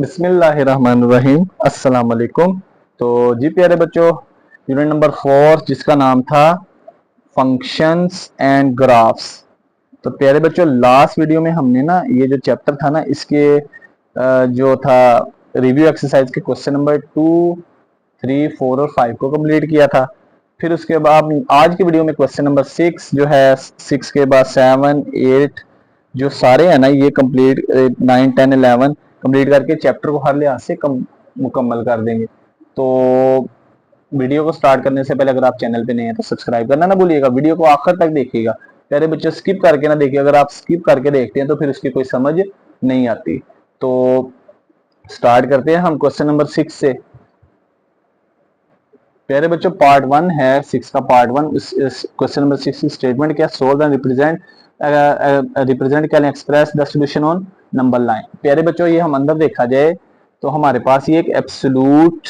बिस्मिल्लाहिर्रहमानिर्रहीम अस्सलाम वालेकुम। तो जी प्यारे बच्चों, यूनिट नंबर 4 जिसका नाम था फंक्शंस एंड ग्राफ्स। तो प्यारे बच्चों, लास्ट वीडियो में हमने ना ये जो चैप्टर था ना इसके जो था रिव्यू एक्सरसाइज के क्वेश्चन नंबर 2, 3, 4 और 5 को कंप्लीट किया था। फिर उसके बाद आज की वीडियो में क्वेश्चन नंबर 6 जो है, 6 के बाद 7, 8 जो सारे हैं ना ये कंप्लीट, 9, 10, 11 कंप्लीट करके चैप्टर को हर लिहाज से मुकम्मल कर देंगे। तो वीडियो को स्टार्ट करने से पहले अगर आप चैनल पे नए हैं तो सब्सक्राइब करना ना भूलिएगा। वीडियो को आखिर तक देखिएगा प्यारे बच्चों, स्किप करके ना देखिए। अगर आप स्किप करके देखते हैं तो फिर उसकी कोई समझ नहीं आती। तो स्टार्ट करते हैं हम क्वेश्चन नंबर 6 से। प्यारे बच्चों, पार्ट 1 है 6 का पार्ट 1। इस क्वेश्चन नंबर 6 की स्टेटमेंट क्या, solve and represent can express the solution on number line. प्यारे बच्चों, ये हम अंदर देखा जाए तो हमारे पास ये एक एब्सोल्यूट,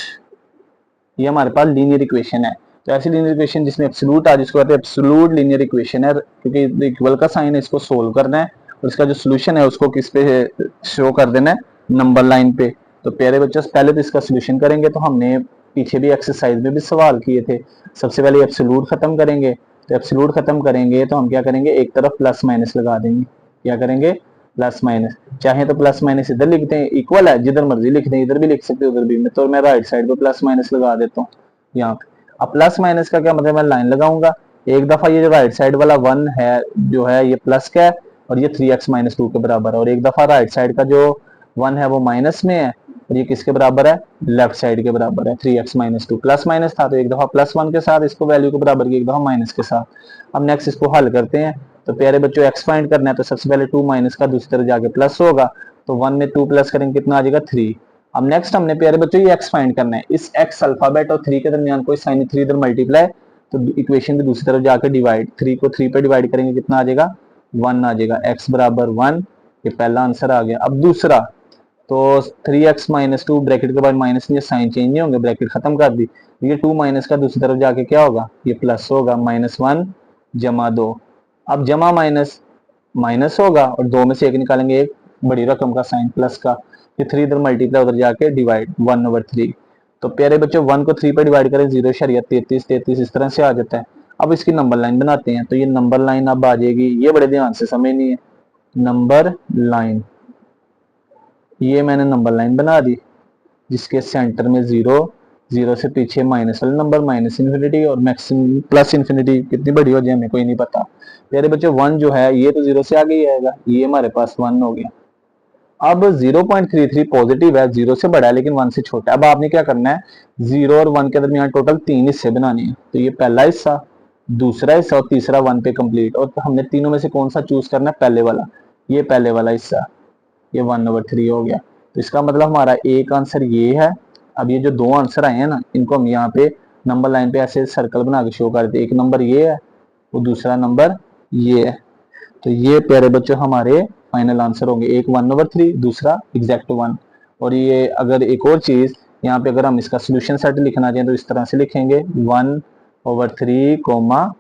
ये हमारे पास लीनियर इक्वेशन है। तो ऐसी लीनियर इक्वेशन जिसमें एब्सोल्यूट आ, जिसको कहते हैं एब्सोल्यूट लीनियर इक्वेशन है, क्योंकि इक्वल का साइन है, इसको सोल्व करना है और इसका जो सोल्यूशन है उसको किस पे शो कर देना है, नंबर लाइन पे। तो प्यारे बच्चों, पहले तो इसका सोल्यूशन करेंगे। तो हमने पीछे भी एक्सरसाइज में भी सवाल किए थे। सबसे पहले एब्सोल्यूट खत्म करेंगे। तो एब्सोल्यूट खत्म करेंगे तो हम क्या करेंगे, एक तरफ प्लस माइनस लगा देंगे। क्या करेंगे, प्लस माइनस। चाहे तो प्लस माइनस इधर लिखते हैं, इक्वल है जिधर मर्जी लिख दें, इधर भी लिख सकते हैं उधर भी। तो मैं राइट साइड पे प्लस माइनस लगा देता हूँ यहाँ पे। अब प्लस माइनस का क्या मतलब, मैं लाइन लगाऊंगा। एक दफा ये जो राइट साइड वाला 1 है जो है ये प्लस का है और ये 3x-2 के बराबर है, और एक दफा राइट साइड का जो 1 है वो माइनस में है और ये किसके बराबर है, लेफ्ट साइड के बराबर है। 3x-2 प्लस माइनस था तो एक दफा प्लस 1 के साथ इसको वैल्यू के बराबर की, एक दफा माइनस के साथ। अब नेक्स्ट इसको हल करते हैं। तो प्यारे बच्चों, एक्स फाइंड करना है तो सबसे पहले 2 माइनस का दूसरी तरफ जाके प्लस होगा। तो 1 में 2 प्लस करेंगे कितना आ जाएगा, 3। अब नेक्स्ट हमने प्यारे बच्चों ये एक्स फाइंड करना है। इस एक्स अल्फाबेट और 3 के दरमियान कोई साइन, 3 इधर मल्टीप्लाई तो इक्वेशन की दूसरी तरफ जाकर डिवाइड, 3 को 3 पे डिवाइड करेंगे कितना आ जाएगा, 1 आ जाएगा। एक्स बराबर 1, ये पहला आंसर आ गया। अब दूसरा, तो 3x-2 ब्रैकेट के बाद माइनस, ये साइन चेंज नहीं होंगे, ब्रैकेट खत्म कर दी। ये 2 माइनस का दूसरी तरफ जाके क्या होगा, ये प्लस होगा। -1 जमा 2। अब जमा माइनस माइनस होगा और 2 में से 1 निकालेंगे, एक बड़ी रकम का साइन प्लस का। फिर 3 इधर मल्टीप्लाई, उधर जाके डिवाइड, 1/3। तो प्यारे बच्चों 1 को 3 पे डिवाइड करें, 0.33 33 इस तरह से आ जाता है। अब इसकी नंबर लाइन बनाते हैं। तो ये नंबर लाइन अब आ जाएगी, ये बड़े ध्यान से समझनी है। नंबर लाइन, ये मैंने नंबर लाइन बना दी जिसके सेंटर में 0, 0 से पीछे माइनस वाला नंबर, माइनस इन्फिनिटी और मैक्सिमम प्लस इन्फिनिटी। कितनी बड़ी हो जाए हमें कोई नहीं पता। प्यारे बच्चों 1 जो है ये तो 0 से आगे ही आएगा, ये हमारे पास 1 हो गया। अब 0.33 पॉजिटिव है, 0 से बड़ा है लेकिन 1 से छोटा है। अब आपने क्या करना है, 0 और 1 के दरमियान टोटल 3 हिस्से बनाने हैं। तो ये पहला हिस्सा, दूसरा हिस्सा और तीसरा 1 पे कंप्लीट। और हमने तीनों में से कौन सा चूज करना है, पहले वाला। ये पहले वाला हिस्सा, ये 1/3 हो गया। तो इसका मतलब हमारा एक आंसर ये है। अब ये जो दो आंसर आए हैं ना, इनको हम यहाँ पे नंबर लाइन पे ऐसे सर्कल बना के शो कर दे। एक नंबर ये है और दूसरा नंबर ये है। तो ये प्यारे बच्चों हमारे फाइनल आंसर होंगे, एक 1/3, दूसरा एग्जैक्ट 1। और ये अगर एक और चीज यहाँ पे, अगर हम इसका सोल्यूशन सेट लिखना चाहें तो इस तरह से लिखेंगे, 1/3,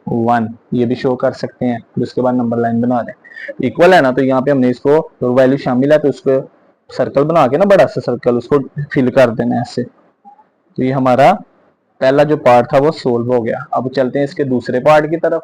1 ये भी शो कर सकते हैं। फिर उसके बाद नंबर लाइन बना दें। इक्वल है ना, तो यहाँ पे हमने इसको वैल्यू शामिल है तो उसको सर्कल बना के ना, बड़ा सा सर्कल, उसको फिल कर देना है ऐसे। तो ये हमारा पहला जो पार्ट था वो सोल्व हो गया। अब चलते हैं इसके दूसरे पार्ट की तरफ।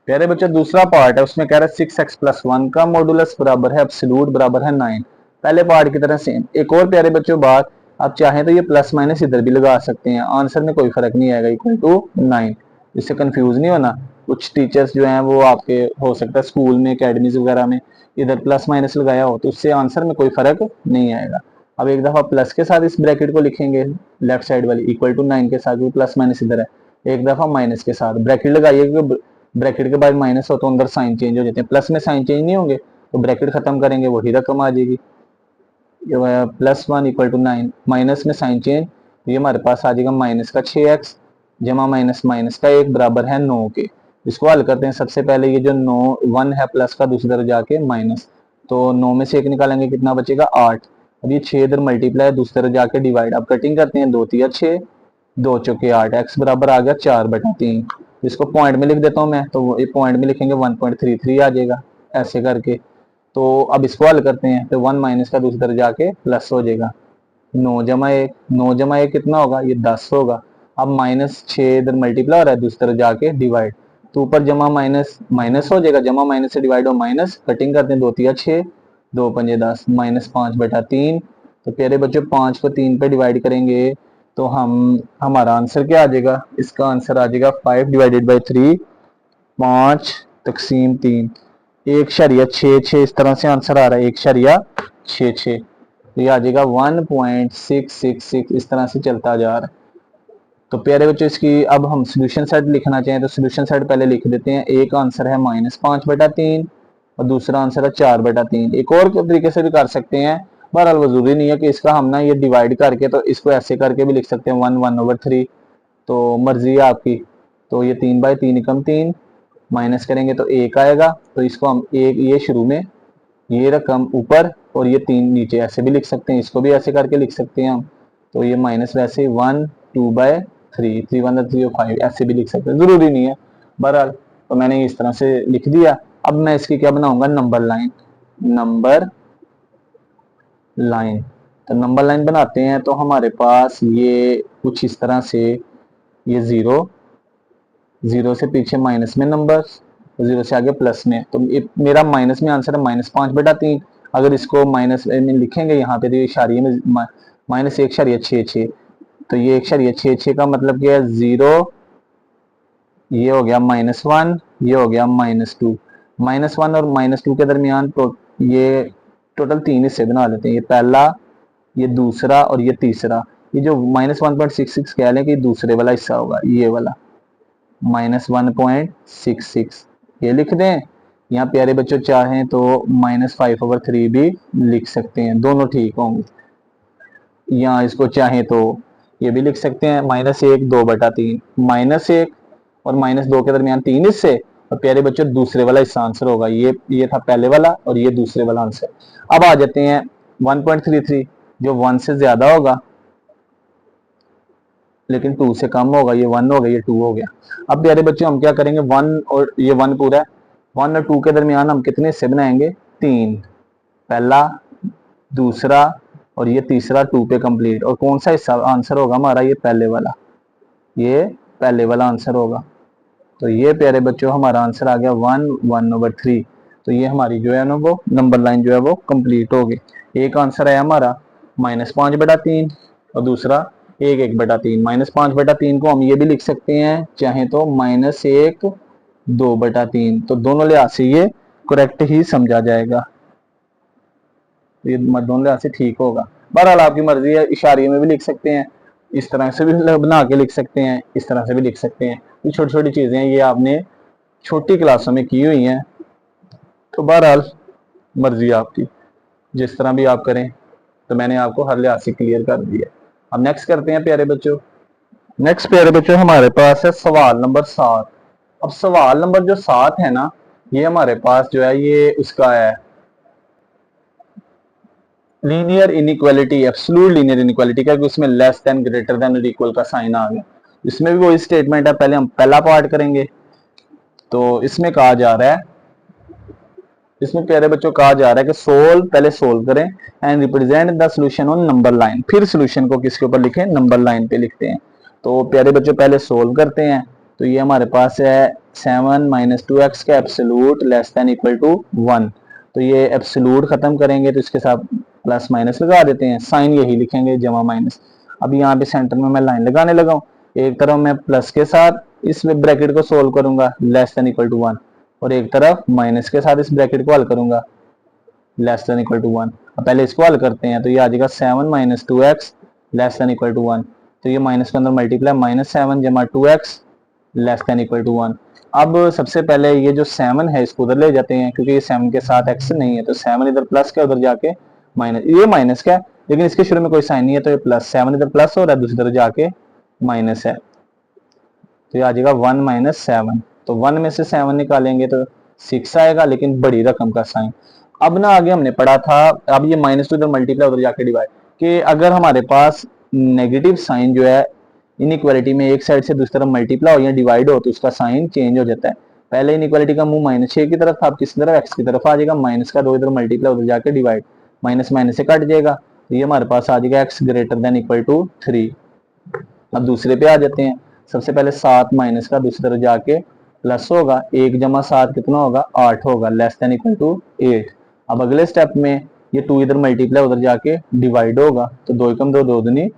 प्यारे बच्चे दूसरा पार्ट है, उसमें कह रहा है 6x+1 का मॉडुलस बराबर है एब्सोल्यूट बराबर है 9। पहले पार्ट की तरह सेम। एक और प्यारे बच्चों बात, आप चाहें तो ये प्लस माइनस इधर भी लगा सकते हैं, आंसर में कोई फर्क नहीं आएगा, इक्वल टू 9। इससे कंफ्यूज नहीं होना। कुछ टीचर्स जो हैं वो आपके हो सकता है स्कूल में, अकेडमीज वगैरह में इधर प्लस माइनस लगाया हो तो उससे आंसर में कोई फर्क नहीं आएगा। अब एक दफा प्लस के साथ इस ब्रैकेट को लिखेंगे, लेफ्ट साइड वाली इक्वल टू 9 के साथ, प्लस माइनस इधर है। एक दफा माइनस के साथ ब्रैकेट लगाइए, क्योंकि ब्रैकेट के बाद माइनस हो तो अंदर साइन चेंज हो जाते हैं। प्लस में साइन चेंज नहीं होंगे तो ब्रैकेट खत्म करेंगे वही रकम आ जाएगी, +1 = 9। माइनस में साइन चेंज, ये हमारे पास आ जाएगा माइनस का 6x जमा माइनस माइनस का 1 बराबर है 9 के। इसको हल करते हैं। सबसे पहले ये जो 9 1 है प्लस का, दूसरी तरफ जाके माइनस, तो 9 में से 1 निकालेंगे कितना बचेगा, 8। अब ये 6 इधर मल्टीप्लाई, दूसरी तरफ जाके डिवाइड। अब कटिंग करते हैं, 2 3 6, 2 चौके 8, x बराबर आ गया 4/3। इसको पॉइंट में लिख देता हूँ मैं, तो ये पॉइंट में लिखेंगे 1.33 आ जाएगा ऐसे करके। तो अब इसको हल करते हैं, तो 1 माइनस का दूसरी तरफ जाके प्लस हो जाएगा। 9 जमा 1, 9 जमा 1 कितना होगा, ये 10 होगा। अब -6 इधर मल्टीप्लाई हो रहा है, दूसरी तरफ जाके डिवाइड, तो ऊपर जमा माइनस माइनस हो जाएगा, जमा माइनस से डिवाइड हो माइनस, कटिंग करते हैं, 2 तिया 6, 2 पंजे 10, -5/3। तो प्यारे बच्चों 5 को 3 पे डिवाइड करेंगे तो हमारा आंसर क्या आ जाएगा, इसका आंसर आ जाएगा 5/3, 5 तकसीम 3, 1.66 इस तरह से आंसर आ रहा है, 1.66। तो ये आ जाएगा 1.666 इस तरह से चलता जा रहा है। तो प्यारे बच्चों इसकी अब हम सोल्यूशन सेट लिखना चाहें तो सोल्यूशन सेट पहले लिख देते हैं। एक आंसर है -5/3 और दूसरा आंसर है 4/3। एक और तरीके से भी कर सकते हैं, बहरहाल वो जरूरी नहीं है कि इसका हम ना ये डिवाइड करके, तो इसको ऐसे करके भी लिख सकते हैं 1/3, तो मर्जी है आपकी। तो ये 3/3 एकम 3 माइनस करेंगे तो 1 आएगा, तो इसको हम एक ये शुरू में ये रकम ऊपर और ये 3 नीचे ऐसे भी लिख सकते हैं, इसको भी ऐसे करके लिख सकते हैं हम। तो ये माइनस वैसे 1 2/3, 3 1 3 5 ऐसे भी लिख सकते हैं, जरूरी नहीं है बहरहाल। तो मैंने इस तरह से लिख दिया। अब मैं इसकी क्या बनाऊंगा, नंबर लाइन। नंबर लाइन, तो नंबर लाइन बनाते हैं तो हमारे पास ये कुछ इस तरह से, ये 0 से पीछे माइनस में नंबर, 0 से आगे प्लस में, तो मेरा माइनस में आंसर है -5/3। अगर इसको माइनस में लिखेंगे यहाँ पे तो ये इशारिये में -1.66, तो ये 1.66 का मतलब क्या है, 0, ये हो गया -1, ये हो गया -2। -1 और -2 के दरमियान तो ये टोटल 3 हिस्से बना लेते हैं, ये पहला, ये दूसरा और ये तीसरा। ये जो -1.66 कह लें कि दूसरे वाला हिस्सा होगा, ये वाला -1.66 ये लिख दें। यहाँ प्यारे बच्चों चाहें तो -5/3 भी लिख सकते हैं, दोनों ठीक होंगे। या इसको चाहें तो ये भी लिख सकते हैं -1 2/3, -1 और -2 के दरमियान 3 हिस्से, और प्यारे बच्चों दूसरे वाला हिस्सा आंसर होगा, ये था पहले वाला और ये दूसरे वाला आंसर। अब आ जाते हैं 1.33, जो 1 से ज्यादा होगा लेकिन 2 से कम होगा, ये 1 हो गया, ये 2 हो गया। अब प्यारे बच्चों हम क्या करेंगे, 1 और ये 1 पूरा है, 1 और 2 के दरमियान हम कितने हिस्से बनाएंगे, 3, पहला, दूसरा और ये तीसरा 2 पे कंप्लीट। और कौन सा हिस्सा आंसर होगा हमारा, ये पहले वाला, ये पहले वाला आंसर होगा। तो ये प्यारे बच्चों हमारा आंसर आ गया 1/3। तो ये हमारी जो है ना वो नंबर लाइन जो है वो कंप्लीट हो गई। एक आंसर है हमारा -5/3 और दूसरा 1/3। -5/3 को हम ये भी लिख सकते हैं चाहे तो -1 2/3, तो दोनों लिहाज से ये करेक्ट ही समझा जाएगा, ये दोनों लिहाज से ठीक होगा। बहरहाल आपकी मर्जी है, इशारे में भी लिख सकते हैं, इस तरह से भी बना के लिख सकते हैं, इस तरह से भी लिख सकते हैं। ये छोटी छोटी चीजें हैं, ये आपने छोटी क्लासों में की हुई हैं, तो बहरहाल मर्जी आपकी, जिस तरह भी आप करें। तो मैंने आपको हर लिहाज से क्लियर कर दिया। अब नेक्स्ट करते हैं प्यारे बच्चों। नेक्स्ट प्यारे बच्चों हमारे पास है सवाल नंबर 7। अब सवाल नंबर जो 7 है ना, ये हमारे पास जो है ये उसका है linear inequality, absolute linear inequality का, कि उसमें लेस देन, ग्रेटर देन और इक्वल का साइन आ गया। इसमें भी वही स्टेटमेंट है, पहले हम पहला पार्ट करेंगे। तो इसमें कहा जा रहा है, इसमें प्यारे बच्चों कहा जा रहा है कि सोल्व, पहले सोल्व करें and represent the solution on number line, फिर सॉल्यूशन को किसके ऊपर लिखें, नंबर लाइन पे लिखते हैं। तो प्यारे बच्चों पहले सोल्व करते हैं। तो ये हमारे पास है 7 - 2x का absolute less than equal to 1। तो ये एब्सोल्यूट खत्म करेंगे तो इसके साथ प्लस माइनस लगा देते हैं, साइन यही लिखेंगे, जमा माइनस। अब यहाँ पे सेंटर में मैं लाइन लगाने लगा हूँ, एक तरफ मैं प्लस के साथ इस ब्रैकेट को सोल्व करूंगा लेस देन इक्वल टू 1, और एक तरफ माइनस के साथ इस ब्रैकेट को हल करूंगा लेस देन इक्वल टू 1। अब पहले इसको हल करते हैं, तो ये आ जाएगा 7 - 2x less than equal to 1। तो ये माइनस के अंदर मल्टीप्लाई, -7 जमा 2x less than equal to 1। अब सबसे पहले ये जो 7 है इसको उधर ले जाते हैं, क्योंकि ये 7 के साथ x नहीं है, तो 7 इधर प्लस का उधर जाके माइनस, ये माइनस का लेकिन इसके शुरू में कोई साइन नहीं है, तो ये प्लस, 7 इधर प्लस हो रहा है, दूसरी तरफ जाके माइनस है, तो ये आ जाएगा 1 - 7। तो 1 में से 7 निकालेंगे तो 6 आएगा, लेकिन बड़ी रकम का साइन। अब ना आगे हमने पढ़ा था, अब ये माइनस टू इधर मल्टीप्लाई उधर जाके डिवाइड, कि अगर हमारे पास नेगेटिव साइन जो है इनइक्वालिटी में एक साइड से दूसरी तरफ मल्टीप्लाई हो या डिवाइड हो तो उसका साइन चेंज हो जाता है। पहले इनइक्वालिटी का मुंह -6 की तरफ था, अब किस तरफ, x की तरफ आ जाएगा। माइनस का 2 इधर मल्टीप्लाई, उधर जाके डिवाइड, माइनस माइनस से कट जाएगा, तो ये हमारे पास आ जाएगा x greater than equal to 3। अब दूसरे पे आ जाते हैं। सबसे पहले 7 माइनस का दूसरी तरफ जाके प्लस होगा, 1 जमा 7 कितना होगा, 8 होगा, लेस देन इक्वल टू 8। अब अगले स्टेप में ये 2 इधर मल्टीप्लाई, उधर जाके डिवाइड होगा, तो 2 एकम 2, 2 दूनी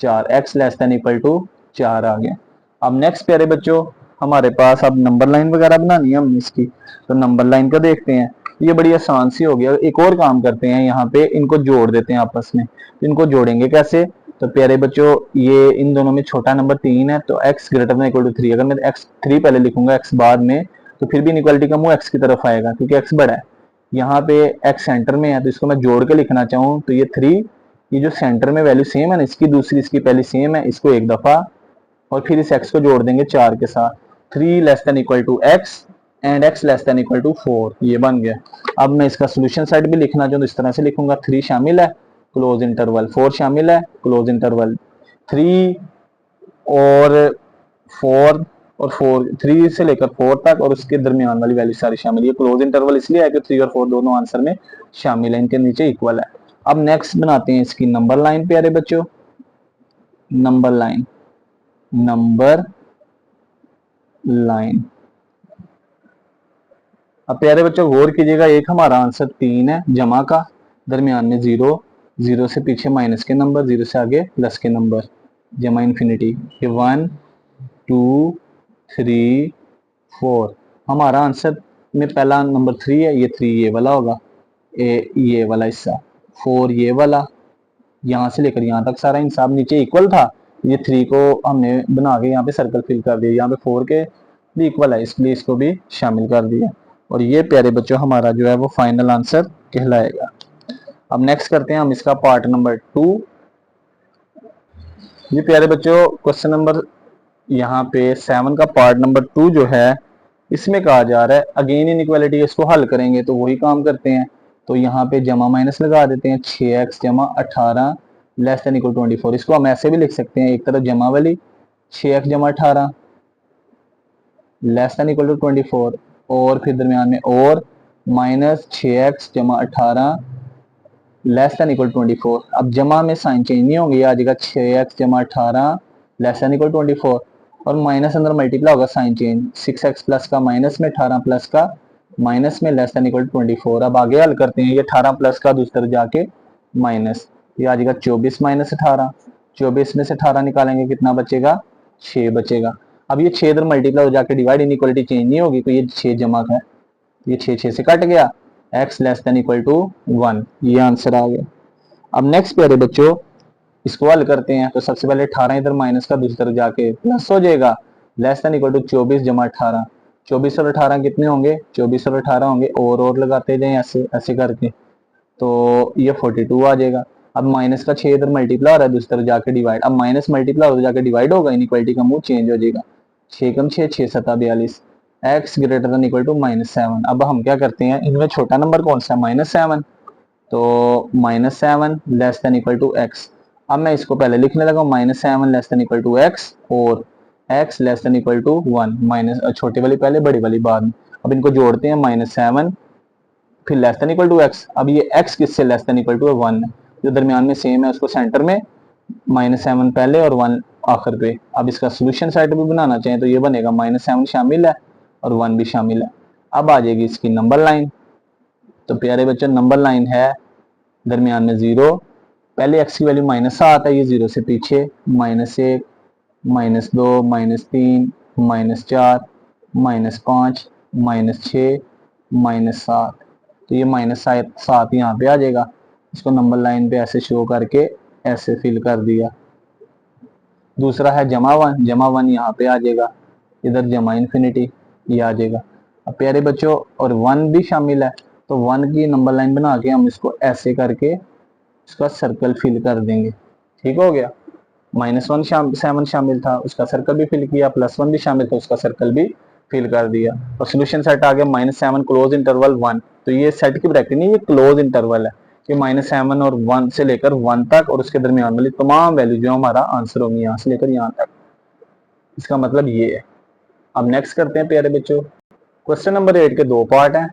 4, x less than equal to 4 आ गया। अब नेक्स्ट प्यारे बच्चों हमारे पास अब नंबर लाइन वगैरह बनानी है हमने इसकी, तो नंबर लाइन का देखते हैं। ये बड़ी आसान सी हो गया। एक और काम करते हैं, यहाँ पे इनको जोड़ देते हैं आपस में। इनको जोड़ेंगे कैसे, तो प्यारे बच्चों ये इन दोनों में छोटा नंबर 3 है, तो x greater than equal to 3। अगर मैं x 3 पहले लिखूंगा, x बाद में, तो फिर भी इनइक्वालिटी का मुंह x की तरफ आएगा क्योंकि x बड़ा है। यहाँ पे x सेंटर में है, तो इसको मैं जोड़ के लिखना चाहूँ तो ये 3, ये जो सेंटर में वैल्यू सेम है ना, इसकी दूसरी इसकी पहली सेम है, इसको एक दफा और फिर इस x को जोड़ देंगे 4 के साथ। 3 less than equal to x and x less than equal to 4, ये बन गया। अब मैं इसका सोल्यूशन साइड भी लिखना चाहूँ तो इस तरह से लिखूंगा, 3 शामिल है, क्लोज इंटरवल, 4 शामिल है, क्लोज इंटरवल, 3 और 4 और 4, 3 से लेकर 4 तक और उसके दरमियान वाली वैल्यू सारी शामिल। ये क्लोज इंटरवल इसलिए है कि 3 और 4 दोनों आंसर में शामिल है, इनके नीचे इक्वल है। अब नेक्स्ट बनाते हैं इसकी नंबर लाइन प्यारे बच्चों, नंबर लाइन, नंबर लाइन। अब प्यारे बच्चों गौर कीजिएगा, एक हमारा आंसर 3 है जमा का, दरमियान में 0, 0 से पीछे माइनस के नंबर, 0 से आगे प्लस के नंबर, जमा इन्फिनिटी। ये 1 2 3 4, हमारा आंसर में पहला नंबर 3 है, ये 3 ये वाला होगा, ये वाला हिस्सा, 4 ये वाला, यहाँ से लेकर यहाँ तक सारा हिसाब नीचे इक्वल था। ये 3 को हमने बना के यहाँ पे सर्कल फिल कर दिया, यहाँ पे 4 के भी इक्वल है, इसलिए इसको भी शामिल कर दिया। और ये प्यारे बच्चों हमारा जो है वो फाइनल आंसर कहलाएगा। अब नेक्स्ट करते हैं हम इसका पार्ट नंबर 2। ये प्यारे बच्चों क्वेश्चन नंबर यहाँ पे 7 का पार्ट नंबर 2 जो है, इसमें कहा जा रहा है अगेन इनइक्वालिटी, इसको हल करेंगे तो वही काम करते हैं। तो यहाँ पे जमा माइनस लगा देते हैं, 6x जमा 18 लेस देन इक्वल 24। इसको हम ऐसे भी लिख सकते हैं, एक तरफ जमा वाली 6x जमा 18 लेस देन इक्वल टू 24 और फिर दरमियान में और माइनस 6x जमा 18 लेस देन इक्वल 24। अब जमा में साइन चेंज नहीं होंगे, आ जाएगा 6x जमा 18 लेस देन इक्वल 24 और माइनस अंदर मल्टीप्लाई होगा, साइन चेंज, 6x प्लस का माइनस में, 18 प्लस का माइनस में, लेस देन इक्वल 24। अब आगे हल करते हैं, ये 18 प्लस का दूसरी तरफ जाके माइनस, ये आ जाएगा 24 माइनस 18, 24 में से 18 निकालेंगे कितना बचेगा, 6 बचेगा। अब ये 6 इधर मल्टीप्लाई हो जाके डिवाइड, इनइक्वालिटी चेंज नहीं होगी, तो ये 6 जमा का है, ये 6 6 से कट गया, x less than equal to 1, ये आंसर आ गया। अब नेक्स्ट प्यारे बच्चों इसको हल करते हैं, तो सबसे पहले 18 इधर माइनस का दूसरी तरफ जाके प्लस हो जाएगा, लेस देन इक्वल टू 24 जमा 18, 24 और 18 कितने होंगे, 24 और 18 होंगे, और लगाते जाए ऐसे ऐसे करके, तो ये 42 आ जाएगा। अब माइनस का 6 इधर मल्टीप्लाई हो रहा है, दूसरी तरफ जाके डिवाइड, अब माइनस मल्टीप्लाई उधर जाके डिवाइड होगा, इनइक्वालिटी का मुंह चेंज हो जाएगा, 6 कम 6 6 7 42, x greater than equal to -7। अब हम क्या करते हैं, इनमें छोटा नंबर कौन सा है, -7, तो -7 less than equal to x। अब मैं इसको पहले लिखने लगा, -7 less than equal to x और x less than equal to 1, minus छोटी वाली पहले बड़ी वाली बाद में। अब इनको जोड़ते हैं, -7 फिर less than equal to x। अब ये x किससे लेस देन इक्वल टू 1 है, जो दरमियान में सेम है उसको सेंटर में, -7 पहले और 1 आखिर पे। अब इसका सोल्यूशन साइड भी बनाना चाहें तो ये बनेगा, -7 शामिल है और 1 भी शामिल है। अब आ जाएगी इसकी नंबर लाइन, तो प्यारे बच्चों नंबर लाइन है दरमियान में 0, पहले x की वैल्यू -7 है, ये 0 से पीछे, -1 -2 -3 -4 -5 -6 -7, तो ये -7 यहाँ पे आ जाएगा। इसको नंबर लाइन पे ऐसे शो करके ऐसे फिल कर दिया। दूसरा है जमा 1, जमा 1 यहाँ पे आ जाएगा, इधर जमा इन्फिनिटी ये आ जाएगा। अब प्यारे बच्चों और 1 भी शामिल है, तो 1 की नंबर लाइन बना के हम इसको ऐसे करके इसका सर्कल फिल कर देंगे, ठीक हो गया। -7 शामिल था, उसका सर्कल भी फिल किया, +1 भी शामिल था, उसका सर्कल भी फिल कर दिया, और सोल्यूशन सेट आ गया -7 क्लोज इंटरवल 1। तो ये सेट की ब्रैकेट नहीं, ये क्लोज इंटरवल है कि -7 और 1 से लेकर 1 तक और उसके दरमियान वाली तमाम वैल्यू जो हमारा आंसर होगी यहाँ से लेकर यहाँ तक, इसका मतलब ये है। अब नेक्स्ट करते हैं प्यारे बच्चों, क्वेश्चन नंबर 8 के दो पार्ट हैं।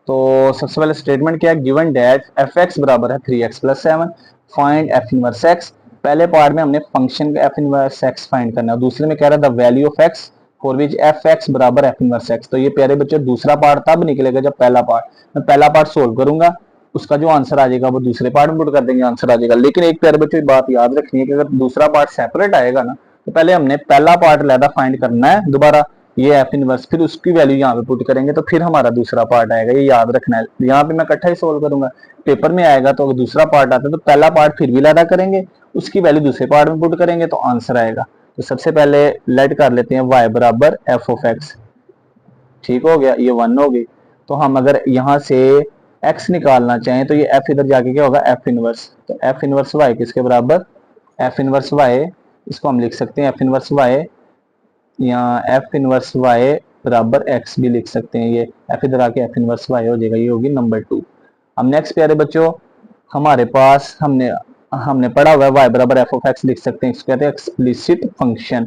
तो सबसे पहले स्टेटमेंट क्या है, गिवन डैट एफ एक्स बराबर है 3x plus 7, find F inverse x. पहले पार्ट में हमने फंक्शन का एफ इनवर्स एक्स फाइंड करना है, दूसरे में कह रहा है the value of x for which f x बराबर एफ इनवर्स एक्स। तो ये प्यारे बच्चों दूसरा पार्ट तब निकलेगा जब पहला पार्ट, मैं पहला पार्ट सोल्व करूंगा, उसका जो आंसर आ जाएगा वो दूसरे पार्ट में पुट कर देंगे, आंसर आ जाएगा। लेकिन एक प्यारे बच्चों बात याद रखनी है कि अगर दूसरा पार्ट सेपरेट आएगा ना, तो पहले हमने पहला पार्ट लैदा फाइंड करना है दोबारा, ये एफ इनवर्स, फिर उसकी वैल्यू यहाँ पे पुट करेंगे तो फिर हमारा दूसरा पार्ट आएगा, ये याद रखना है। यहाँ पे मैं इकट्ठा ही सोल्व करूंगा, पेपर में आएगा तो अगर दूसरा पार्ट आता है तो पहला पार्ट फिर भी लैदा करेंगे, उसकी वैल्यू दूसरे पार्ट में पुट करेंगे तो आंसर आएगा। तो सबसे पहले लेट कर लेते हैं y बराबर एफ ऑफ एक्स, ठीक हो गया, ये 1 हो गई। तो हम अगर यहाँ से x निकालना चाहें तो ये f इधर जाके क्या होगा, f इनवर्स, तो f इनवर्स y किसके बराबर, f इनवर्स y, इसको हम लिख सकते हैं f इनवर्स y, या f इनवर्स y बराबर x भी लिख सकते हैं, ये f इधर आके f इनवर्स y हो जाएगा, ये होगी नंबर 2। अब नेक्स्ट प्यारे बच्चों हमारे पास हमने पढ़ा हुआ है y बराबर एफ ऑफ एक्स लिख सकते हैं, इसको कहते हैं एक्सप्लिसिट फंक्शन।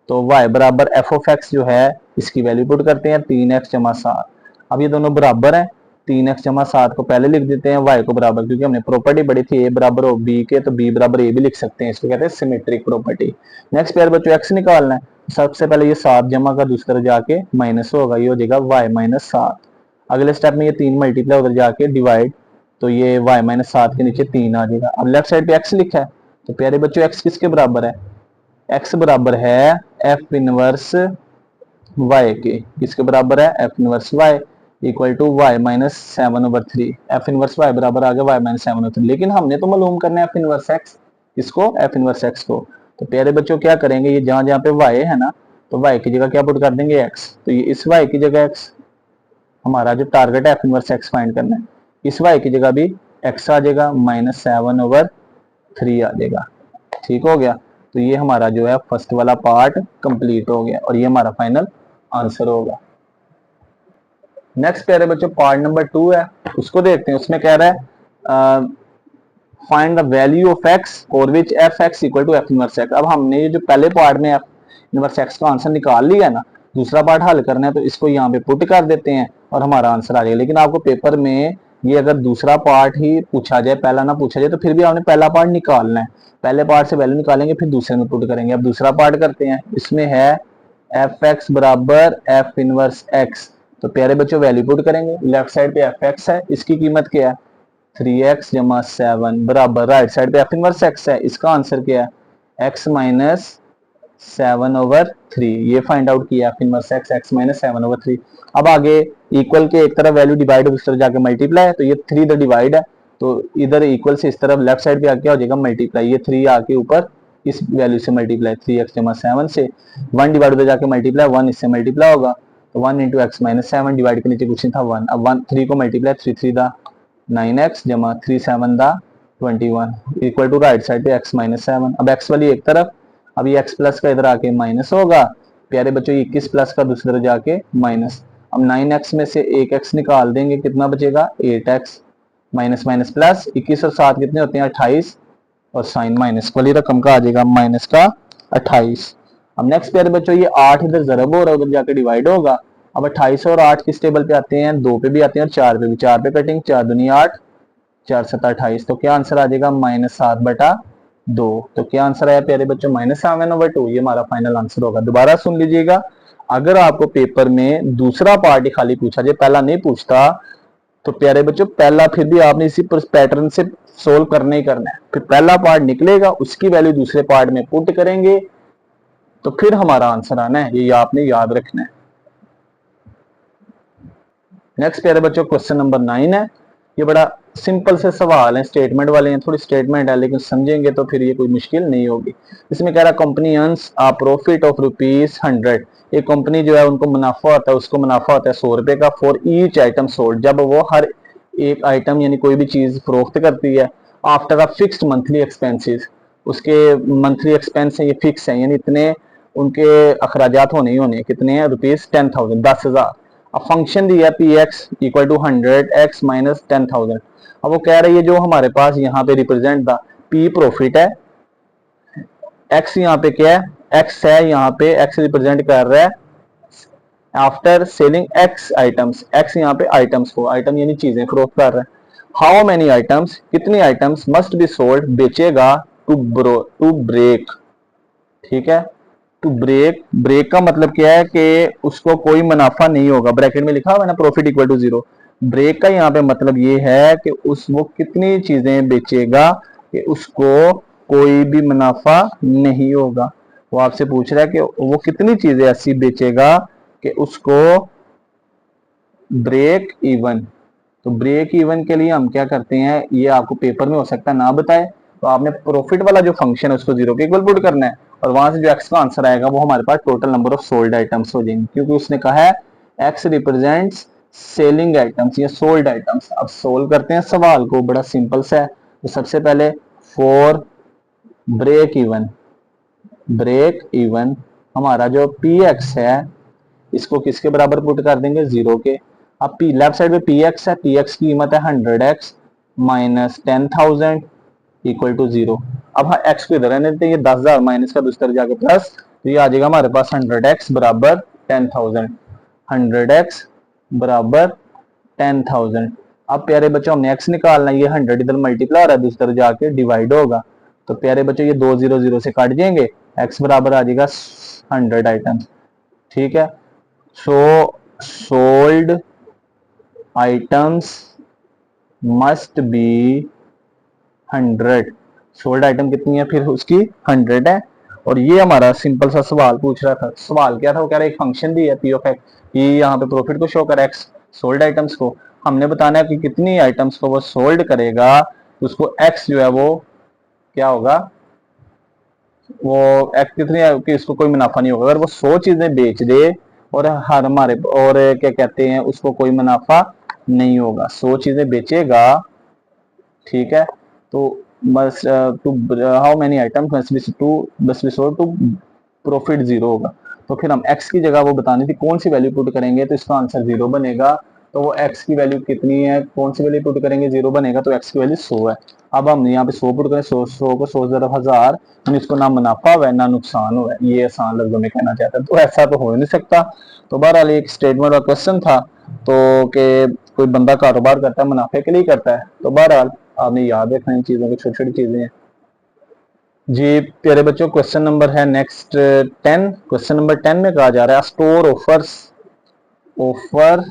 तो y बराबर एफ ऑफ एक्स जो है इसकी वैल्यू पुट करते हैं 3x जमा 7। अब ये दोनों बराबर हैं, 3x जमा 7 को पहले लिख देते हैं, y को बराबर, क्योंकि हमने प्रॉपर्टी पढ़ी थी a बराबर हो b के, तो b बराबर a भी लिख सकते हैं, इसको कहते हैं सिमेट्रिक प्रॉपर्टी। नेक्स्ट प्यारे बच्चों x निकालना है, सबसे पहले ये 7 जमा का दूसरी जाके माइनस होगा, ये हो जाएगा y माइनस 7। अगले स्टेप में ये 3 मल्टीप्लाई उधर जाके डिवाइड, तो ये y माइनस 7 के नीचे 3 आ जाएगा। अब लेफ्ट साइड पे x लिखा है, तो प्यारे बच्चों x किसके बराबर है, x बराबर है f इनवर्स y के, किसके बराबर है, f inverse y equal to y minus 7/3। f inverse y बराबर आ गया y माइनस 7/3, लेकिन हमने तो मालूम करना है f इनवर्स x, इसको f इनवर्स x को। तो प्यारे बच्चों क्या करेंगे, ये जहां जहां पे y है ना, तो y की जगह क्या पुट कर देंगे x, तो ये इस y की जगह x, हमारा जो टारगेट है f इनवर्स x फाइंड करना है, इस y की जगह भी x आ जाएगा, माइनस 7/3 आ जाएगा, ठीक हो गया। तो ये हमारा जो है फर्स्ट वाला पार्ट कंप्लीट हो गया और ये हमारा फाइनल आंसर होगा। नेक्स्ट प्यारे बच्चों पार्ट नंबर 2 है, उसको देखते हैं। उसमें कह रहा है find the value of x for which f x equal to f inverse x. अब हमने ये जो पहले पार्ट में एफ इनवर्स एक्स का आंसर निकाल लिया ना, दूसरा पार्ट हल करना है तो इसको यहाँ पे पुट कर देते हैं और हमारा आंसर आ जाएगा। लेकिन आपको पेपर में ये अगर दूसरा पार्ट ही पूछा जाए, पहला ना पूछा जाए, तो फिर भी आपने पहला पार्ट निकालना है, पहले पार्ट से वैल्यू निकालेंगे फिर दूसरे में पुट करेंगे। अब दूसरा पार्ट करते हैं, इसमें है एफ एक्स बराबर एफ इनवर्स एक्स, तो प्यारे बच्चों वैल्यू पुट करेंगे, लेफ्ट साइड पे एफ एक्स है, इसकी कीमत क्या है 3x जमा 7 बराबर, राइट साइड पे एफ इनवर्स एक्स है, इसका आंसर क्या है x माइनस 7/3। ये फाइंड आउट किया F inverse x, x minus 7/3। अब आगे इक्वल के एक तरफ वैल्यू डिवाइड दूसरी तरफ जाके मल्टीप्लाई है, तो ये 3 इधर डिवाइड है, तो इधर इक्वल से इस तरफ लेफ्ट साइड पे आके हो जाएगा मल्टीप्लाई, ये 3 आके ऊपर इस वैल्यू से मल्टीप्लाई, 3x जमा 7 से 1 डिवाइड उधर जाके मल्टीप्लाई, 1 इससे मल्टीप्लाई होगा, तो 1 इंटू एक्स माइनस 7 डिवाइड के नीचे कुछ नहीं था 1, अब 1 3 को मल्टीप्लाई, 3 3 दा 9x जमा 3 7 दा 21 इक्वल टू राइट साइड पे x माइनस 7। अब x वाली एक तरफ, अब ये x प्लस का इधर आके माइनस होगा, प्यारे बच्चों 21 प्लस का दूसरे जाके माइनस। अब 9x में से एक x निकाल देंगे, कितना बचेगा 8x, माइनस माइनस प्लस, 21 और 7 कितने होते हैं 28, और साइन माइनस वाली रकम का आ जाएगा माइनस का 28। अब नेक्स्ट प्यारे बच्चों ये 8 इधर जरब हो रहा है, उधर जाके डिवाइड होगा। अब 28 और 8 किस टेबल पे आते हैं, 2 पे भी आते हैं और 4 पे भी, 4 पे कटिंग, 4 दूनी 8, 4 7 28, तो क्या आंसर आ जाएगा -7/2। तो क्या आंसर आया प्यारे बच्चों -7/2, ये हमारा फाइनल आंसर होगा। दोबारा सुन लीजिएगा, अगर आपको पेपर में दूसरा पार्ट ही खाली पूछा जाए, पहला नहीं पूछता, तो प्यारे बच्चों पहला फिर भी आपने इसी पैटर्न से सोल्व करना ही करना है, फिर पहला पार्ट निकलेगा उसकी वैल्यू दूसरे पार्ट में पुट करेंगे तो फिर हमारा आंसर आना है, ये आपने याद रखना है। नेक्स्ट प्यारे बच्चों क्वेश्चन नंबर 9 है, ये बड़ा सिंपल से सवाल है, स्टेटमेंट वाले हैं, थोड़ी स्टेटमेंट है लेकिन समझेंगे तो फिर ये कोई मुश्किल नहीं होगी। इसमें कह रहा है company earns a profit of ₹100। एक कंपनी जो है उनको मुनाफा होता है, उसको मुनाफा होता है 100 रुपए का, फॉर ईच आइटम सोल्ड, जब वो हर एक आइटम यानी कोई भी चीज फरोख्त करती है, after a fixed monthly expenses, उसके मंथली एक्सपेंस है ये फिक्स है, यानी इतने उनके अखराजात होने ही होने, कितने हैं ₹10,000, 10,000। अब फंक्शन दिया p x equal to 100x minus 10,000। अब वो कह रही है जो हमारे पास यहाँ पे रिप्रेजेंट था, पी प्रॉफिट है, एक्स यहाँ पे क्या है, एक्स है, यहाँ पे एक्स रिप्रेजेंट कर रहा है after selling x items, x यहाँ पे आइटम्स को, आइटम यानी चीजें फरोख्त कर रहा है। हाउ मेनी आइटम्स, कितनी आइटम्स, मस्ट बी सोल्ड, बेचेगा, टू ब्रेक, ठीक है। टू ब्रेक, ब्रेक का मतलब क्या है कि उसको कोई मुनाफा नहीं होगा, ब्रैकेट में लिखा हुआ है ना profit equal to zero. Break का यहाँ पे मतलब ये है कि उस वो कितनी चीजें बेचेगा कि उसको कोई भी मुनाफा नहीं होगा। वो आपसे पूछ रहा है कि वो कितनी चीजें ऐसी बेचेगा कि उसको ब्रेक इवन। तो ब्रेक इवन के लिए हम क्या करते हैं, ये आपको पेपर में हो सकता है ना बताए, तो आपने प्रॉफिट वाला जो फंक्शन है उसको जीरो के इक्वल पुट करना है, और वहां से जो एक्स का आंसर आएगा वो हमारे पास total number of sold items हो जाएंगे, क्योंकि उसने कहा है एक्स रिप्रेजेंट्स सेलिंग आइटम्स या सोल्ड आइटम्स। अब सोल्व करते हैं सवाल को, बड़ा सिंपल सा है। तो सबसे पहले for break even, break even हमारा जो पी एक्स है इसको किसके बराबर पुट कर देंगे, जीरो के। अब पी लेफ्ट साइड पे पी एक्स है, पी एक्स की कीमत है 100x minus 10,000 equal to zero. अब हाँ एक्स को इधर रहने देते हैं, ये 10,000 माइनस का दूसरी जाके प्लस, तो ये आ जाएगा हमारे पास 100x बराबर 10,000, 100x बराबर 10,000। अब प्यारे बच्चों हमने x निकालना है, ये 100 इधर मल्टीप्लाई हो रहा है, दूसरी तरफ जाके डिवाइड होगा, तो प्यारे बच्चों ये दो जीरो जीरो से काट जाएंगे, x बराबर आ जाएगा 100 आइटम, ठीक है। सो sold items must B 100, sold item कितनी है फिर उसकी 100 है। और ये हमारा सिंपल सा सवाल पूछ रहा था, सवाल क्या था, वो कह रहा है एक फंक्शन दी है पी ऑफ एक्स, ये यहाँ पे प्रॉफिट को शो कर एक्स, सोल्ड आइटम्स को हमने बताना है कि कितनी आइटम्स को वो सोल्ड करेगा, तो उसको एक्स जो है वो क्या होगा, वो एक्स कितनी है कि इसको कोई मुनाफा नहीं होगा। अगर वो 100 चीजें बेच दे और हर हमारे और क्या कहते हैं उसको कोई मुनाफा नहीं होगा, 100 चीजें बेचेगा, ठीक है। तो बस to how many items must be sold to profit zero होगा। तो फिर हम x की जगह वो बतानी थी कौन सी वैल्यू पुट करेंगे तो इसका आंसर जीरो बनेगा। तो वो x की वैल्यू कितनी है, कौन सी वैल्यू पुट करेंगे जीरो बनेगा, तो x की वैल्यू 100 है। अब हम यहाँ पे 100 पुट करें, 100 को 100 ज़रब 1000, इसको ना मुनाफा हुआ है ना नुकसान हुआ है, ये आसान लफ्जों में कहना चाहता है, तो ऐसा तो हो नहीं सकता। तो बहरहाल एक स्टेटमेंट और क्वेश्चन था, तो कि कोई बंदा कारोबार करता है मुनाफे के लिए करता है, तो बहरहाल आपने याद रखना इन चीजों की, छोटी छोटी चीजें हैं जी। प्यारे बच्चों क्वेश्चन नंबर है नेक्स्ट 10, क्वेश्चन नंबर 10 में कहा जा रहा है स्टोर ऑफर्स, ऑफर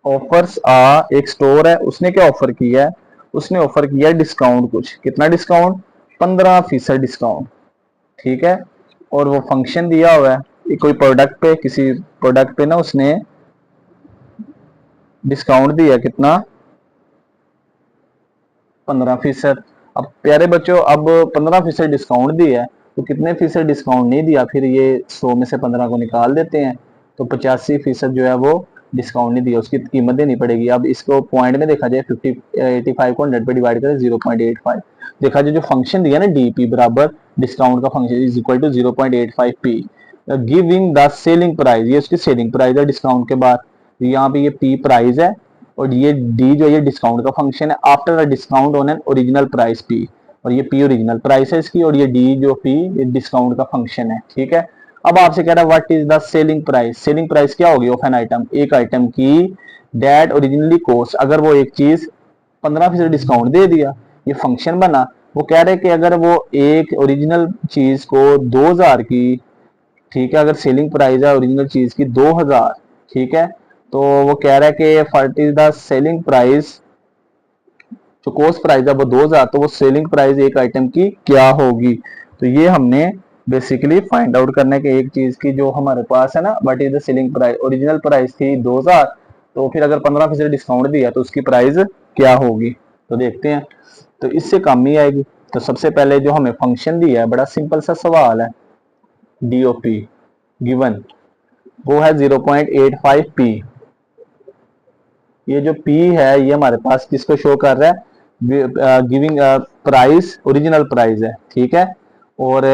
ऑफर्स आ, एक स्टोर है उसने क्या ऑफर किया है, उसने ऑफर किया है डिस्काउंट, कुछ कितना डिस्काउंट, 15% डिस्काउंट, ठीक है। और वो फंक्शन दिया हुआ है कोई प्रोडक्ट पे, किसी प्रोडक्ट पे ना उसने डिस्काउंट दिया कितना, 15%। अब प्यारे बच्चों अब 15% डिस्काउंट दिया है, तो कितने फीसद डिस्काउंट नहीं दिया, फिर ये 100 में से 15 को निकाल देते हैं, तो 85% जो है वो डिस्काउंट नहीं दिया, उसकी कीमत देनी पड़ेगी। अब इसको पॉइंट में देखा जाए 85 को 100 पे डिवाइड करें 0.85, देखा जाए जो फंक्शन दिया ना डीपी बराबर डिस्काउंट का function is equal to 0.85p, giving the selling price, ये उसकी सेलिंग प्राइस है डिस्काउंट के बाद, यहाँ पे ये पी प्राइस है, और ये डी जो ये डिस्काउंट का फंक्शन है after the discount on an original price P, और ये पी ओरिजिनल प्राइस है इसकी, और ये डी जो पी ये डिस्काउंट का फंक्शन है, ठीक है। अब आपसे कह रहा है what is the selling price, selling price क्या होगी ऑफ एन आइटम, एक आइटम की, दैट ओरिजिनली कॉस्ट, अगर वो एक चीज 15% डिस्काउंट दे दिया, ये फंक्शन बना। वो कह रहे कि अगर वो एक ओरिजिनल चीज को 2000 की, ठीक है, अगर सेलिंग प्राइस है ओरिजिनल चीज की 2000, ठीक है, तो वो कह रहा है कि what is the selling price, जो कॉस्ट प्राइस है वो 2000, तो वो सेलिंग प्राइस एक आइटम की क्या होगी। तो ये हमने बेसिकली फाइंड आउट करने के एक चीज की जो हमारे पास है ना, what is the selling price, original price थी 2000, तो फिर अगर 15% डिस्काउंट दिया तो उसकी प्राइस क्या होगी, तो देखते हैं। तो इससे कम ही आएगी। तो सबसे पहले जो हमें फंक्शन दिया है, बड़ा सिंपल सा सवाल है, डीओपी गिवन वो है 0.85p, ये जो P है ये हमारे पास किसको शो कर रहा है, गिविंग प्राइस ओरिजिनल प्राइस है, ठीक है। और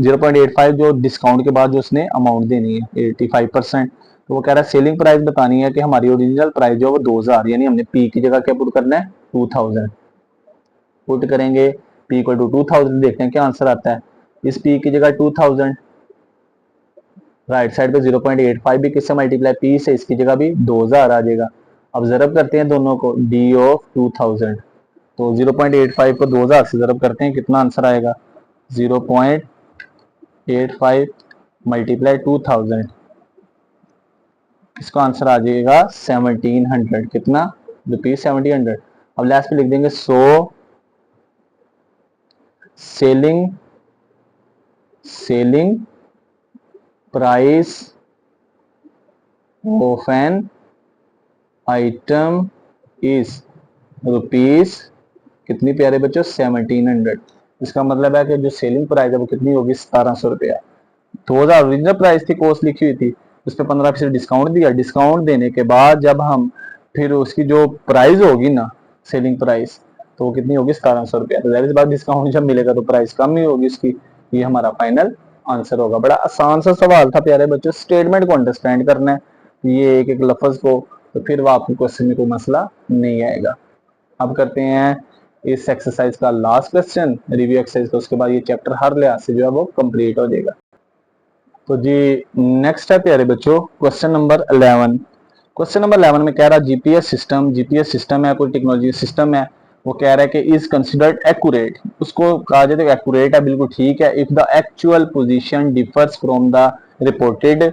0.85 जो डिस्काउंट के बाद जो उसने अमाउंट देनी है 85%, तो वो कह रहा है सेलिंग प्राइस बतानी है कि हमारी ओरिजिनल प्राइस जो है वो 2000, यानी हमने P की जगह क्या पुट करना है 2000 पुट करेंगे, P इक्वल टू 2000, देखते हैं क्या आंसर आता है। इस P की जगह 2000 राइट साइड पे 0.85 भी किससे मल्टीप्लाई, पी से, इसकी जगह भी 2000 आ जाएगा। अब ज़रब करते हैं दोनों को, डी ऑफ 2000, तो 0.85 को 2000 से ज़रब करते हैं, कितना आंसर आएगा, 0.85 मल्टीप्लाई 2000, इसका आंसर आ जाएगा 1700, कितना, ₹1700। अब लास्ट पे लिख देंगे 100 selling price of an item is rupees, कितनी प्यारे बच्चों, 1700। इसका मतलब है कि जो सेलिंग प्राइस है वो कितनी होगी, 1700 रुपया। 2000 ओरिजिनल प्राइस थी, कॉस्ट लिखी हुई थी, उस पर 15% डिस्काउंट दिया। डिस्काउंट देने के बाद जब हम फिर उसकी जो प्राइस होगी ना, सेलिंग प्राइस, तो वो कितनी होगी, 1700 रुपया। तो जाहिर सी बात, डिस्काउंट जब मिलेगा तो प्राइस कम ही होगी उसकी। ये हमारा फाइनल आंसर होगा। बड़ा आसान सा सवाल था प्यारे बच्चों, स्टेटमेंट को अंडरस्टैंड करना है, ये एक एक लफ्ज को, तो फिर वो आपको क्वेश्चन में कोई मसला नहीं आएगा। अब करते हैं इस एक्सरसाइज का लास्ट क्वेश्चन, रिव्यू एक्सरसाइज का, उसके बाद ये चैप्टर हर लिहाज से जो है वो कंप्लीट हो जाएगा। तो जी नेक्स्ट है प्यारे बच्चों क्वेश्चन नंबर 11। क्वेश्चन नंबर 11 में कह रहा है जीपीएस सिस्टम है, कोई टेक्नोलॉजी सिस्टम है, वो कह रहा है कि इज कंसिडर्ड एक्यूरेट, उसको कहा जाता है एक्यूरेट है, बिल्कुल ठीक है, if the actual position differs from the reported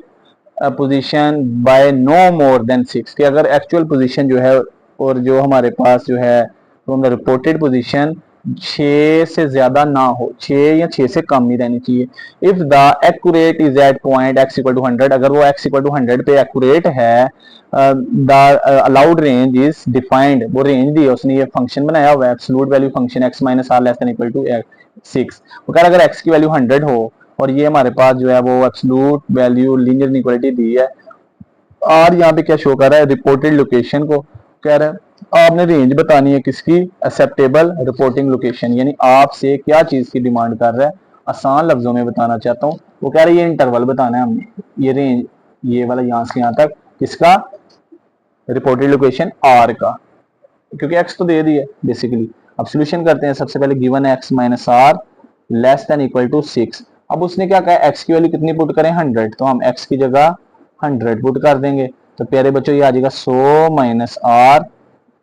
position by no more than 6, कि अगर एक्चुअल पोजीशन जो है और जो हमारे पास जो है फ्रॉम द रिपोर्टेड पोजीशन 6 से ज्यादा ना हो, 6 या 6 से कम ही रहनी चाहिए। If the accurate is at point x equal to 100, अगर वो x इक्वल टू 100 पे एक्यूरेट है, the allowed range is defined, वो रेंज दी है उसने, ये फंक्शन बनाया हुआ है absolute value function x minus r less than equal to 6। वो कह रहा है अगर x की वैल्यू 100 हो और ये हमारे पास जो है वो एब्सोल्यूट वैल्यू लीनियर इनइक्वालिटी दी है, और यहाँ पे क्या शो कर रहा है, रिपोर्टेड लोकेशन को कह रहा है आपने रेंज बतानी है किसकी, एक्सेप्टेबल रिपोर्टिंग लोकेशन, यानी आपसे क्या चीज की डिमांड कर रहा है, आसान लफ्जों में बताना चाहता हूँ। वो कह रहा है ये इंटरवल बताना है हमने, ये रेंज, ये वाला यहाँ से यहाँ तक किसका, रिपोर्टेड लोकेशन आर का, क्योंकि एक्स तो दे दी है बेसिकली। अब सोल्यूशन करते हैं, सबसे पहले गिवन है x minus r less than equal to 6। अब उसने क्या कहा, एक्स की वैल्यू कितनी पुट करें, 100, तो हम एक्स की जगह 100 पुट कर देंगे। तो प्यारे बच्चों ये आ जाएगा 100 माइनस आर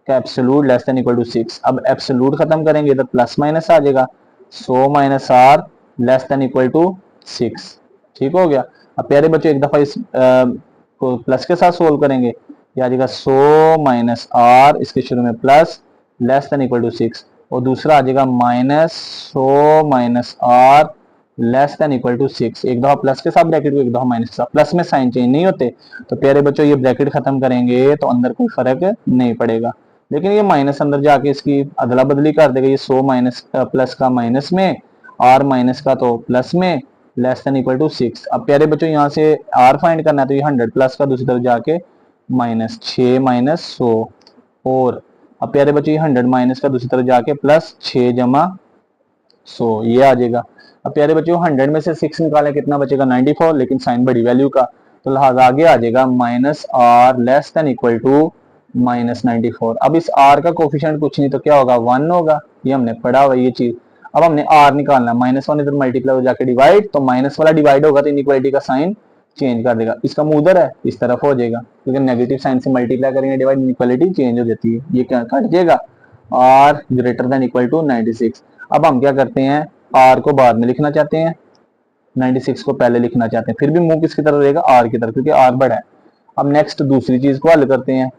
का absolute less than equal to 6। अब एब्सोल्यूट खत्म करेंगे तो प्लस माइनस आ जाएगा, 100 minus r less than equal to 6, ठीक हो गया। अब प्यारे बच्चों एक दफा इस को प्लस के साथ सोल्व करेंगे, ये आ जाएगा 100 माइनस आर, इसके शुरू में plus less than equal to 6, और दूसरा आ जाएगा minus 100 minus r less than equal to 6। एक दफा प्लस के साथ ब्रैकेट को, एक दफा माइनस के साथ, प्लस में साइन चेंज नहीं होते। तो प्यारे बच्चों ये ब्रैकेट खत्म करेंगे तो अंदर कोई फर्क नहीं पड़ेगा, लेकिन ये माइनस अंदर जाके इसकी अदला बदली कर देगा, ये 100 माइनस प्लस का माइनस में, आर माइनस का तो प्लस में, लेस देन इक्वल टू 6। अब प्यारे बच्चों यहाँ से आर फाइंड करना है, तो ये 100 प्लस का दूसरी तरफ जाके माइनस 6 माइनस 100, और अब प्यारे बच्चों ये 100 माइनस का दूसरी तरफ जाके प्लस 6 जमा 100, ये आ जाएगा। अब प्यारे बच्चों 100 में से 6 निकालें, कितना बचेगा, 94, लेकिन साइन बड़ी वैल्यू का, तो लिहाजा आगे आ जाएगा minus r less than equal to minus 94। अब इस आर का कोफिशिएंट कुछ नहीं तो क्या होगा, 1 होगा, ये हमने पढ़ा हुआ ये चीज। अब हमने आर निकालना है, -1 इधर मल्टीप्लाई हो जाके डिवाइड, तो माइनस वाला डिवाइड होगा तो इनइक्वालिटी का साइन चेंज कर देगा, इसका मुंह उधर है इस तरफ हो जाएगा, क्योंकि नेगेटिव साइन से मल्टीप्लाई करेंगे डिवाइड, इनइक्वालिटी चेंज हो जाती है, ये क्या कट जाएगा, r greater than equal to 96। अब हम क्या करते हैं, आर को बाद में लिखना चाहते हैं, 96 को पहले लिखना चाहते हैं, फिर भी मुंह किसकी तरफ रहेगा, आर की तरफ, क्योंकि आर बड़ा है। अब नेक्स्ट दूसरी चीज को हल करते हैं,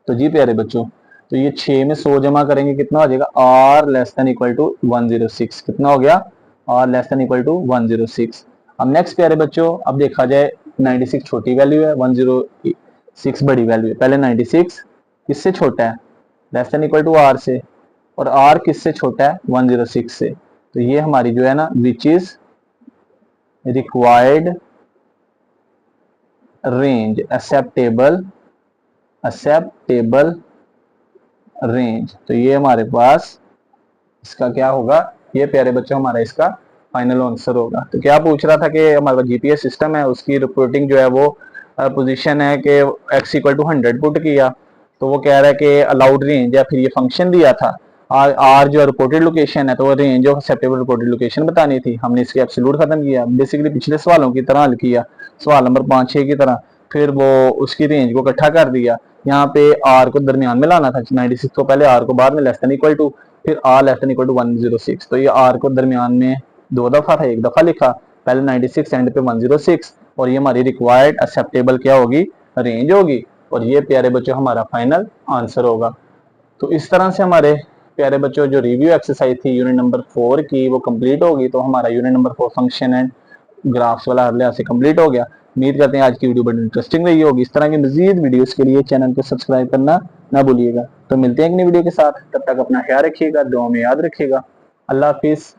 तो जी प्यारे बच्चों, तो ये 6 में 100 जमा करेंगे, कितना हो जाएगा, r less than equal to 106, कितना हो गया, r less than equal to 106। अब नेक्स्ट प्यारे बच्चों, अब देखा जाए 96 छोटी वैल्यू है, 106 बड़ी वैल्यू है, पहले 96 किससे छोटा है, less than equal to r से, और आर किससे छोटा है, 106 से, तो ये हमारी जो है ना which is required range, acceptable range, तो ये हमारे पास इसका क्या होगा, ये प्यारे बच्चों हमारा इसका फाइनल आंसर होगा। तो क्या पूछ रहा था कि हमारा जीपीएस सिस्टम है, उसकी रिपोर्टिंग जो है वो पोजीशन है कि x इक्वल टू 100 पुट किया, तो वो कह रहा है कि अलाउड रेंज या फिर ये फंक्शन दिया था, आर जो रिपोर्टेड लोकेशन है तो वो range of acceptable reported location बतानी थी, हमने इसके एब्सोल्यूट खत्म किया, बेसिकली पिछले सवालों की तरह हल किया, सवाल नंबर 5-6 की तरह। फिर वो उसकी रेंज को इकट्ठा कर दिया, यहाँ पे आर को दरमियान में लाना था 96 को पहले, आर को बाद में लेस देन इक्वल टू, फिर r less than equal to 106, तो ये आर को दरमियान में 2 दफा था, 1 दफा लिखा, पहले 96 एंड पे 106, और ये हमारी रिक्वायर्ड एक्सेप्टेबल क्या होगी, रेंज होगी, और ये प्यारे बच्चों हमारा फाइनल आंसर होगा। तो इस तरह से हमारे प्यारे बच्चों जो रिव्यू एक्सरसाइज थी यूनिट नंबर 4 की वो कंप्लीट होगी। तो हमारा unit number 4 function and graphs वाला हर लिहाज से कंप्लीट हो गया। उम्मीद करते हैं आज की वीडियो बड़ी इंटरेस्टिंग रही होगी। इस तरह की मजीद वीडियोस के लिए चैनल को सब्सक्राइब करना ना भूलिएगा। तो मिलते हैं एक नई वीडियो के साथ, तब तक अपना ख्याल रखिएगा, दुआ में याद रखिएगा। अल्लाह हाफिज।